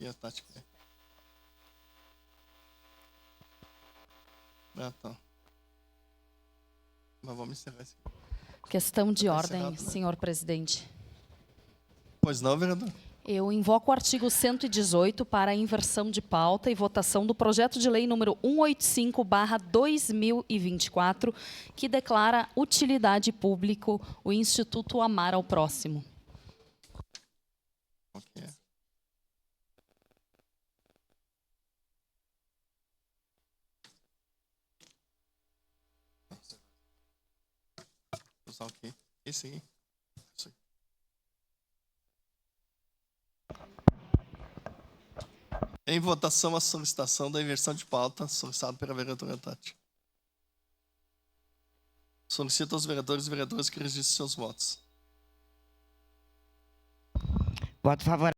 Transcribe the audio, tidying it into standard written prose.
a tática. Ah, tá. Mas vamos encerrar isso. Questão de Tá ordem, encerrado, né? senhor presidente. Pois não, vereador? Eu invoco o artigo 118 para a inversão de pauta e votação do projeto de lei número 185/2024, que declara utilidade pública o Instituto Amar ao Próximo. Ok. Usar o quê? Esse aí. Isso aí. Em votação, a solicitação da inversão de pauta solicitada pela vereadora Tati. Solicito aos vereadores e vereadoras que registrem seus votos. Voto favorável.